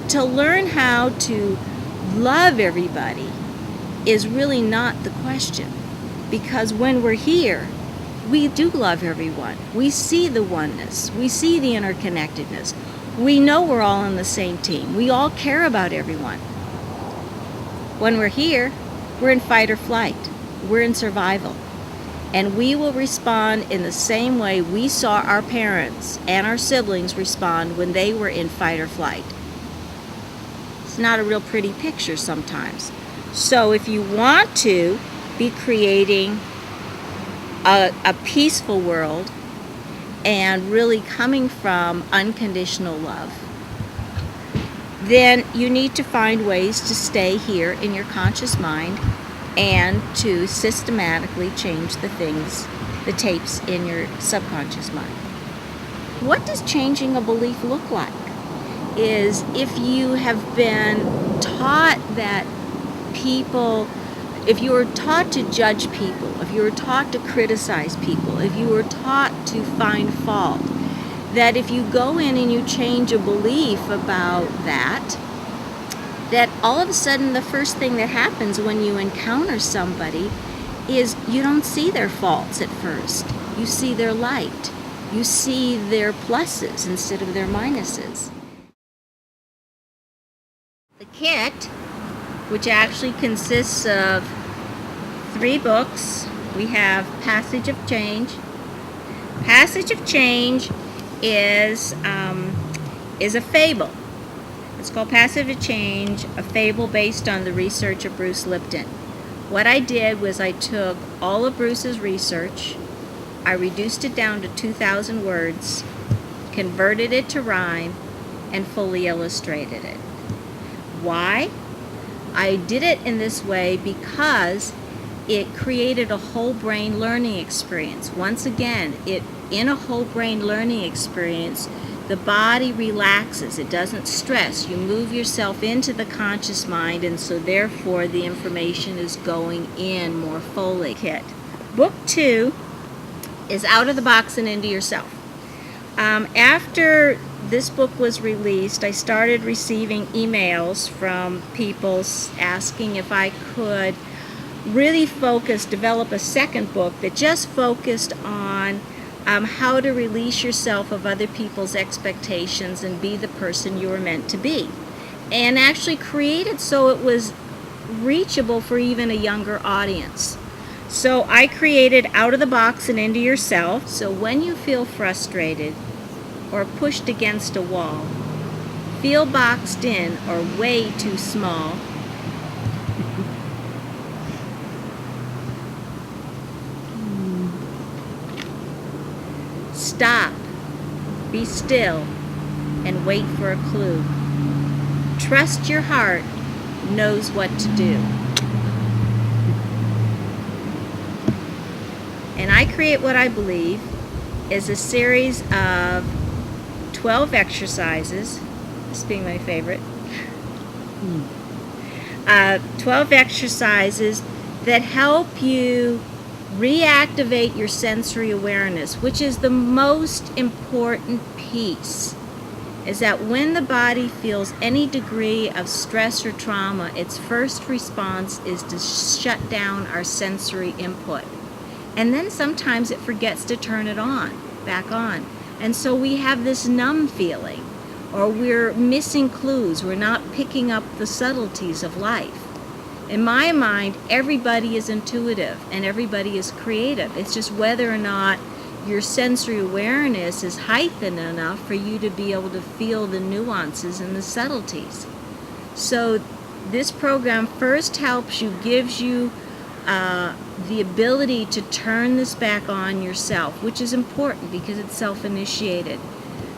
to learn how to love everybody is really not the question. Because when we're here, we do love everyone. We see the oneness. We see the interconnectedness. We know we're all on the same team. We all care about everyone. When we're here, we're in fight or flight. We're in survival. And we will respond in the same way we saw our parents and our siblings respond when they were in fight or flight. It's not a real pretty picture sometimes. So if you want to be creating a peaceful world and really coming from unconditional love, then you need to find ways to stay here in your conscious mind and to systematically change the things, the tapes in your subconscious mind. What does changing a belief look like? Is if you have been taught that people, if you were taught to judge people, if you were taught to criticize people, if you were taught to find fault, that if you go in and you change a belief about that all of a sudden the first thing that happens when you encounter somebody is you don't see their faults at first. You see their light. You see their pluses instead of their minuses. The kit, which actually consists of 3 books, we have Passage of Change. Passage of Change is a fable. It's called Passage of Change, a fable based on the research of Bruce Lipton. What I did was I took all of Bruce's research, I reduced it down to 2,000 words, converted it to rhyme, and fully illustrated it. Why? I did it in this way because it created a whole brain learning experience. Once again, in a whole brain learning experience, the body relaxes. It doesn't stress. You move yourself into the conscious mind, and so therefore the information is going in more fully. Book 2 is Out of the Box and Into Yourself. After this book was released, I started receiving emails from people asking if I could really develop a second book that just focused on how to release yourself of other people's expectations and be the person you were meant to be. And actually create it so it was reachable for even a younger audience. So I created Out of the Box and Into Yourself. So when you feel frustrated or pushed against a wall, feel boxed in or way too small, stop, be still, and wait for a clue. Trust your heart knows what to do. And I create what I believe is a series of 12 exercises, this being my favorite, 12 exercises that help you reactivate your sensory awareness, which is the most important piece, is that when the body feels any degree of stress or trauma, its first response is to shut down our sensory input. And then sometimes it forgets to turn it back on. And so we have this numb feeling, or we're missing clues, we're not picking up the subtleties of life. In my mind, everybody is intuitive and everybody is creative. It's just whether or not your sensory awareness is heightened enough for you to be able to feel the nuances and the subtleties. So this program first helps you, gives you the ability to turn this back on yourself, which is important because it's self-initiated.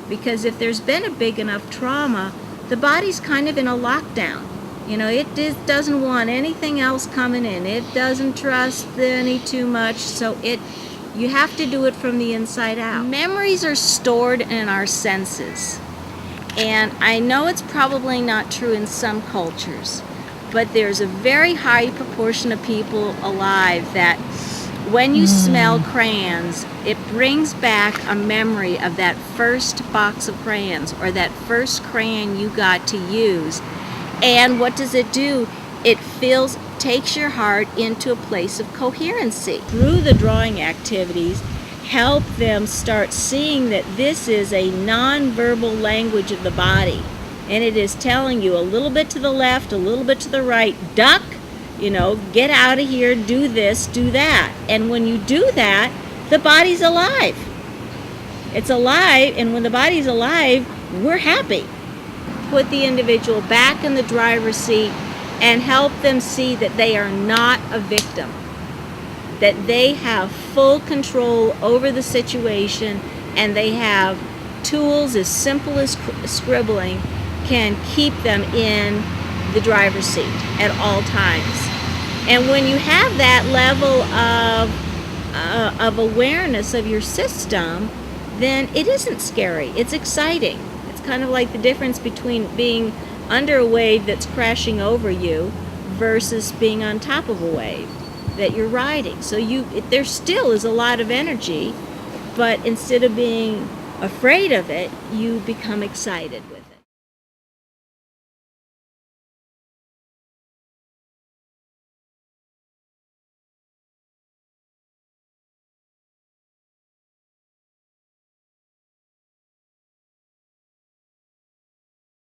Because if there's been a big enough trauma, the body's kind of in a lockdown. You know, it just doesn't want anything else coming in. It doesn't trust any too much, so you have to do it from the inside out. Memories are stored in our senses. And I know it's probably not true in some cultures, but there's a very high proportion of people alive that When you smell crayons, it brings back a memory of that first box of crayons or that first crayon you got to use. And what does it do? It takes your heart into a place of coherency. Through the drawing activities, help them start seeing that this is a nonverbal language of the body. And it is telling you a little bit to the left, a little bit to the right, duck, get out of here, do this, do that. And when you do that, the body's alive. It's alive, and when the body's alive, we're happy. Put the individual back in the driver's seat and help them see that they are not a victim, that they have full control over the situation, and they have tools as simple as scribbling can keep them in the driver's seat at all times. And when you have that level of awareness of your system, then it isn't scary, it's exciting. It's kind of like the difference between being under a wave that's crashing over you versus being on top of a wave that you're riding. So there still is a lot of energy, but instead of being afraid of it, you become excited with it.